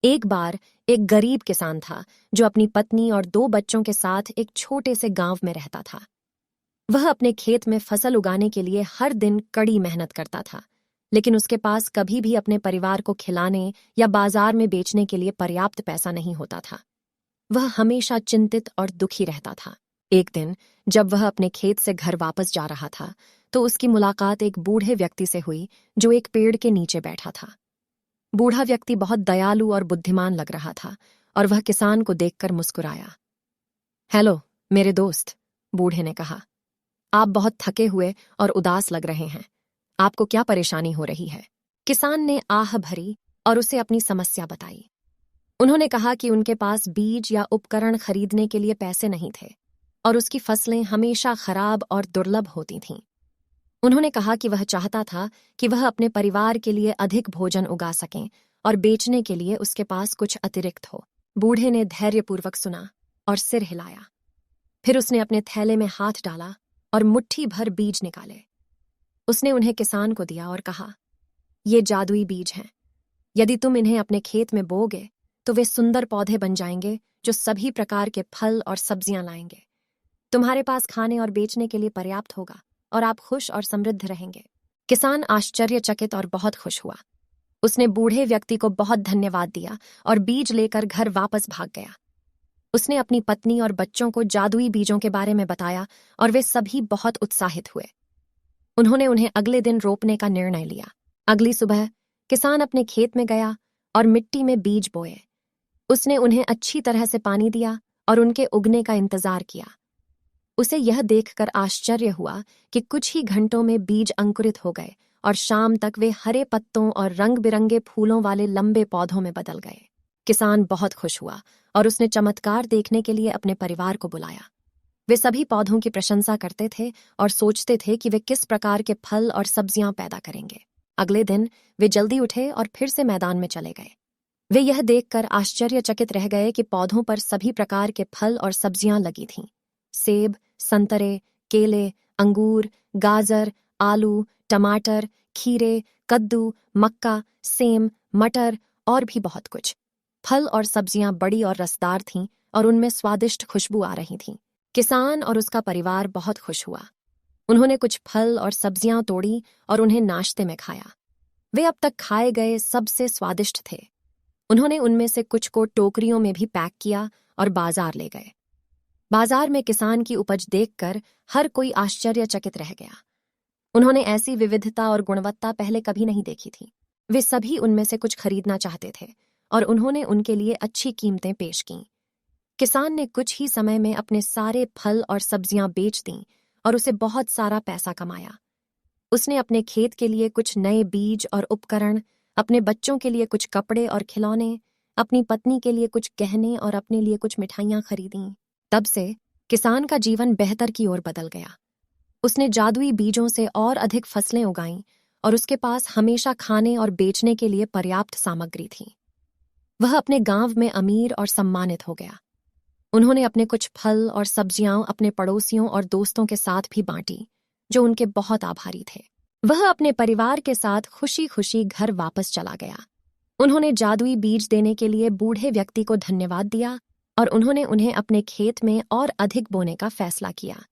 एक बार एक गरीब किसान था जो अपनी पत्नी और 2 बच्चों के साथ एक छोटे से गांव में रहता था। वह अपने खेत में फसल उगाने के लिए हर दिन कड़ी मेहनत करता था, लेकिन उसके पास कभी भी अपने परिवार को खिलाने या बाजार में बेचने के लिए पर्याप्त पैसा नहीं होता था। वह हमेशा चिंतित और दुखी रहता था। एक दिन जब वह अपने खेत से घर वापस जा रहा था, तो उसकी मुलाकात एक बूढ़े व्यक्ति से हुई जो एक पेड़ के नीचे बैठा था। बूढ़ा व्यक्ति बहुत दयालु और बुद्धिमान लग रहा था और वह किसान को देखकर मुस्कुराया। हेलो मेरे दोस्त, बूढ़े ने कहा। आप बहुत थके हुए और उदास लग रहे हैं। आपको क्या परेशानी हो रही है? किसान ने आह भरी और उसे अपनी समस्या बताई। उन्होंने कहा कि उनके पास बीज या उपकरण खरीदने के लिए पैसे नहीं थे और उसकी फसलें हमेशा खराब और दुर्लभ होती थीं। उन्होंने कहा कि वह चाहता था कि वह अपने परिवार के लिए अधिक भोजन उगा सकें और बेचने के लिए उसके पास कुछ अतिरिक्त हो। बूढ़े ने धैर्यपूर्वक सुना और सिर हिलाया। फिर उसने अपने थैले में हाथ डाला और मुट्ठी भर बीज निकाले। उसने उन्हें किसान को दिया और कहा, ये जादुई बीज हैं। यदि तुम इन्हें अपने खेत में बोओगे तो वे सुंदर पौधे बन जाएंगे जो सभी प्रकार के फल और सब्जियां लाएंगे। तुम्हारे पास खाने और बेचने के लिए पर्याप्त होगा और आप खुश और समृद्ध रहेंगे। किसान आश्चर्यचकित और बहुत खुश हुआ। उसने बूढ़े व्यक्ति को बहुत धन्यवाद दिया और बीज लेकर घर वापस भाग गया। उसने अपनी पत्नी और बच्चों को जादुई बीजों के बारे में बताया और वे सभी बहुत उत्साहित हुए। उन्होंने उन्हें अगले दिन रोपने का निर्णय लिया। अगली सुबह किसान अपने खेत में गया और मिट्टी में बीज बोए। उसने उन्हें अच्छी तरह से पानी दिया और उनके उगने का इंतजार किया। उसे यह देखकर आश्चर्य हुआ कि कुछ ही घंटों में बीज अंकुरित हो गए और शाम तक वे हरे पत्तों और रंग बिरंगे फूलों वाले लंबे पौधों में बदल गए। किसान बहुत खुश हुआ और उसने चमत्कार देखने के लिए अपने परिवार को बुलाया। वे सभी पौधों की प्रशंसा करते थे और सोचते थे कि वे किस प्रकार के फल और सब्जियां पैदा करेंगे। अगले दिन वे जल्दी उठे और फिर से मैदान में चले गए। वे यह देखकर आश्चर्यचकित रह गए कि पौधों पर सभी प्रकार के फल और सब्जियां लगी थीं। सेब, संतरे, केले, अंगूर, गाजर, आलू, टमाटर, खीरे, कद्दू, मक्का, सेम, मटर और भी बहुत कुछ। फल और सब्जियां बड़ी और रसदार थीं और उनमें स्वादिष्ट खुशबू आ रही थी। किसान और उसका परिवार बहुत खुश हुआ। उन्होंने कुछ फल और सब्जियां तोड़ी और उन्हें नाश्ते में खाया। वे अब तक खाए गए सबसे स्वादिष्ट थे। उन्होंने उनमें से कुछ को टोकरियों में भी पैक किया और बाजार ले गए। बाजार में किसान की उपज देखकर हर कोई आश्चर्यचकित रह गया। उन्होंने ऐसी विविधता और गुणवत्ता पहले कभी नहीं देखी थी। वे सभी उनमें से कुछ खरीदना चाहते थे और उन्होंने उनके लिए अच्छी कीमतें पेश कीं। किसान ने कुछ ही समय में अपने सारे फल और सब्जियां बेच दीं और उसे बहुत सारा पैसा कमाया। उसने अपने खेत के लिए कुछ नए बीज और उपकरण, अपने बच्चों के लिए कुछ कपड़े और खिलौने, अपनी पत्नी के लिए कुछ गहने और अपने लिए कुछ मिठाइयां खरीदीं। तब से किसान का जीवन बेहतर की ओर बदल गया। उसने जादुई बीजों से और अधिक फसलें उगाईं और उसके पास हमेशा खाने और बेचने के लिए पर्याप्त सामग्री थी। वह अपने गांव में अमीर और सम्मानित हो गया। उन्होंने अपने कुछ फल और सब्जियां अपने पड़ोसियों और दोस्तों के साथ भी बांटी, जो उनके बहुत आभारी थे। वह अपने परिवार के साथ खुशी खुशी घर वापस चला गया। उन्होंने जादुई बीज देने के लिए बूढ़े व्यक्ति को धन्यवाद दिया और उन्होंने उन्हें अपने खेत में और अधिक बोने का फैसला किया।